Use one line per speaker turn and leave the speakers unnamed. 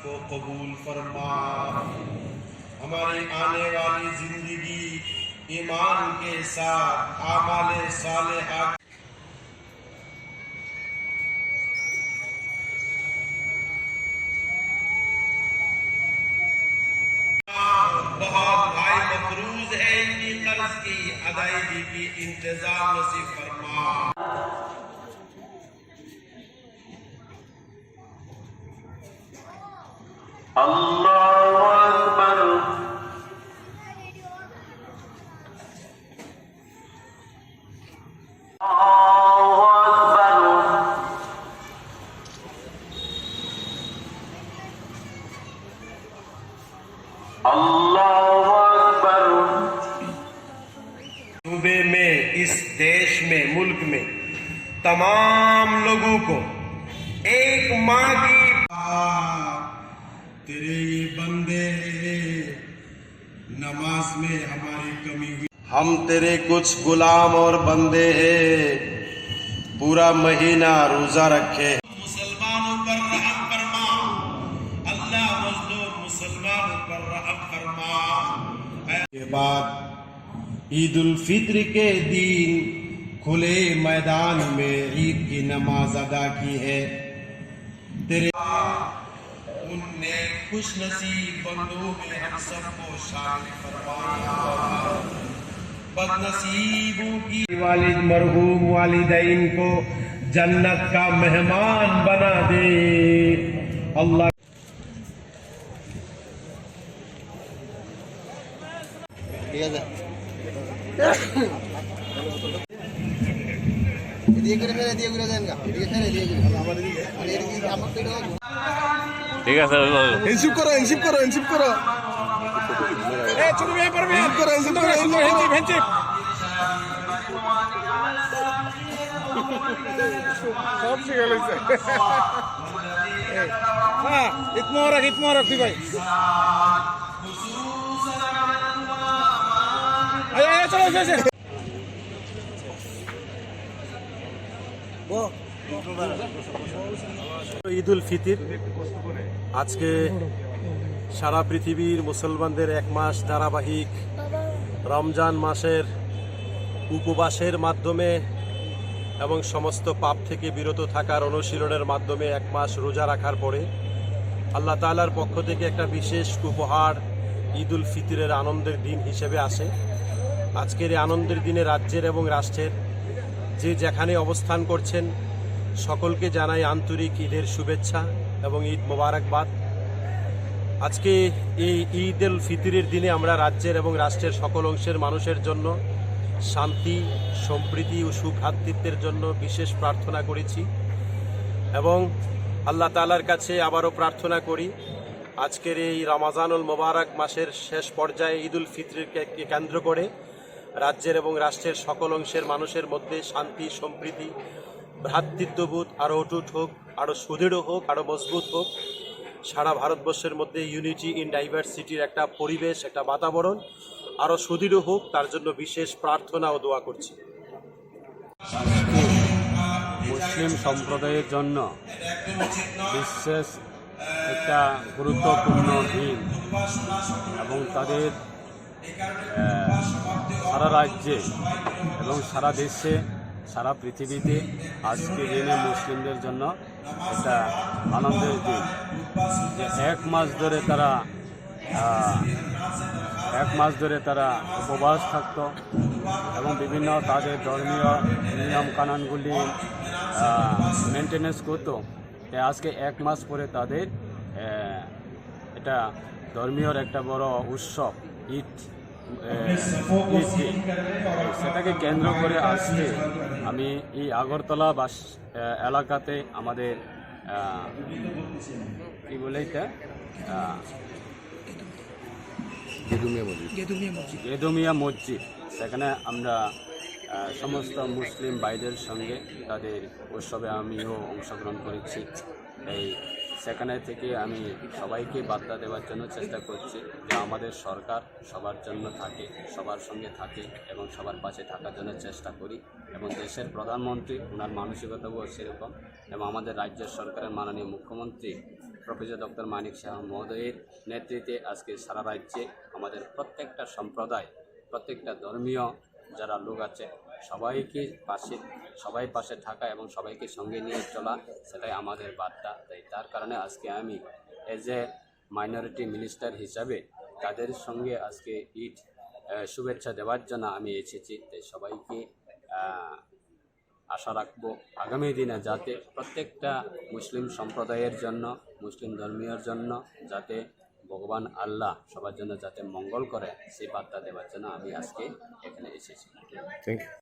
को कबूल फरमा। हमारी आने वाली जिंदगी ईमान के साथ आमाले सालेहा बहुत भाई मफरूज है, इनकी कर्ज की अदायगी की इंतजाम नसीब फरमा।
अल्लाहु अकबर।
सूबे में, इस देश में, मुल्क में तमाम लोगों को एक माँ की तेरे ये बंदे नमाज में हमारी कमी हुई, हम तेरे कुछ गुलाम और बंदे हैं, पूरा महीना रोजा रखे। मुसलमानों पर रहम फरमा अल्लाह, मजलूम मुसलमानों पर रहम फरमा। के बाद ईद उल फित्र के दिन खुले मैदान में ईद की नमाज अदा की है। तेरे उनने खुश नसीब बंदों में हम सबको शामिल फरमाया। बदनसीबों की वालिद मरहूम वालिदैन को जन्नत का मेहमान बना दे अल्लाह।
ঠিক আছে
ইনসিপ করো এ ছোট ভাই পারবে ইনসিপ করো হেনচিপ সব শিখে লইছে। হ্যাঁ ইতমোরাক দি ভাই আয় চলো
ঈদ উল ফিতর আজকে সারা পৃথিবীর মুসলমানদের এক মাস ধারাবাহিক রমজান মাসের উপবাসের মাধ্যমে এবং সমস্ত পাপ থেকে বিরত থাকার অনুশীলনের মাধ্যমে এক মাস রোজা রাখার পরে আল্লাহ তাআলার পক্ষ থেকে একটা বিশেষ উপহার ঈদ উল ফিতরের আনন্দের দিন হিসেবে আসে। আজকের এই আনন্দের দিনে রাজ্যের এবং রাষ্ট্রের যে যেখানে অবস্থান করছেন সকলকে জানাই আন্তরিক ঈদের শুভেচ্ছা এবং ঈদ মোবারকবাদ। আজকে এই ঈদ উল ফিতরের দিনে আমরা রাজ্যের এবং রাষ্ট্রের সকল অংশের মানুষের জন্য শান্তি, সম্প্রীতি ও সুভ্রাতৃত্বের জন্য বিশেষ প্রার্থনা করেছি এবং আল্লাহ তাআলার কাছে আবারও প্রার্থনা করি আজকের এই রমাজানুল মোবারক মাসের শেষ পর্যায়ে ঈদ উল ফিতরকে কেন্দ্র করে রাজ্যের এবং রাষ্ট্রের সকল অংশের মানুষের মধ্যে শান্তি, সম্প্রীতি, ভ্রাতৃত্ববোধ আরও অটুট হোক, আরও সুদৃঢ় হোক, আরও মজবুত হোক। সারা ভারতবর্ষের মধ্যে ইউনিটি ইন ডাইভার্সিটির একটা পরিবেশ, একটা বাতাবরণ আরও সুদৃঢ় হোক, তার জন্য বিশেষ প্রার্থনা ও দোয়া করছি।
মুসলিম সম্প্রদায়ের জন্য বিশেষ একটা গুরুত্বপূর্ণ দিন এবং তাদের সারা রাজ্যে এবং সারা দেশে, সারা পৃথিবীতে আজকে দিনে মুসলিমদের জন্য একটা আনন্দের দিন, যে এক মাস ধরে তারা উপবাস থাকত এবং বিভিন্ন তাদের ধর্মীয় নিয়ম কানুনগুলি মেনটেনেন্স করতো। তাই আজকে এক মাস পরে তাদের এটা ধর্মীয় একটা বড় উৎসব ঈদ, সেটাকে কেন্দ্র করে আজকে আমি এই আগরতলা এলাকাতে আমাদের কি বলে এটা গেদুমিয়া মসজিদ, সেখানে আমরা সমস্ত মুসলিম ভাইদের সঙ্গে তাদের উৎসবে আমিও অংশগ্রহণ করেছি। এই সেখানে থেকে আমি সবাইকে বার্তা দেওয়ার জন্য চেষ্টা করছি যে আমাদের সরকার সবার জন্য থাকে, সবার সঙ্গে থাকে এবং সবার পাশে থাকার জন্য চেষ্টা করি এবং দেশের প্রধানমন্ত্রী ওনার মানসিকতাও সেরকম এবং আমাদের রাজ্যের সরকারের মাননীয় মুখ্যমন্ত্রী প্রফেসর ডক্টর মানিক শাহ মহোদয়ের নেতৃত্বে আজকে সারা রাজ্যে আমাদের প্রত্যেকটা সম্প্রদায়, প্রত্যেকটা ধর্মীয় যারা লোক আছে সবাই পাশে থাকা এবং সবাইকে সঙ্গে নিয়ে চলা, সেটাই আমাদের বার্তা। তাই তার কারণে আজকে আমি এজ এ মাইনরিটি মিনিস্টার হিসাবে তাদের সঙ্গে আজকে ঈদ শুভেচ্ছা দেওয়ার জন্য আমি এসেছি। তাই সবাইকে আশা রাখবো আগামী দিনে যাতে প্রত্যেকটা মুসলিম সম্প্রদায়ের জন্য, মুসলিম ধর্মীয়র জন্য যাতে ভগবান আল্লাহ সবার জন্য যাতে মঙ্গল করে, সেই বার্তা দেওয়ার জন্য আমি আজকে এখানে এসেছি।
Thank you.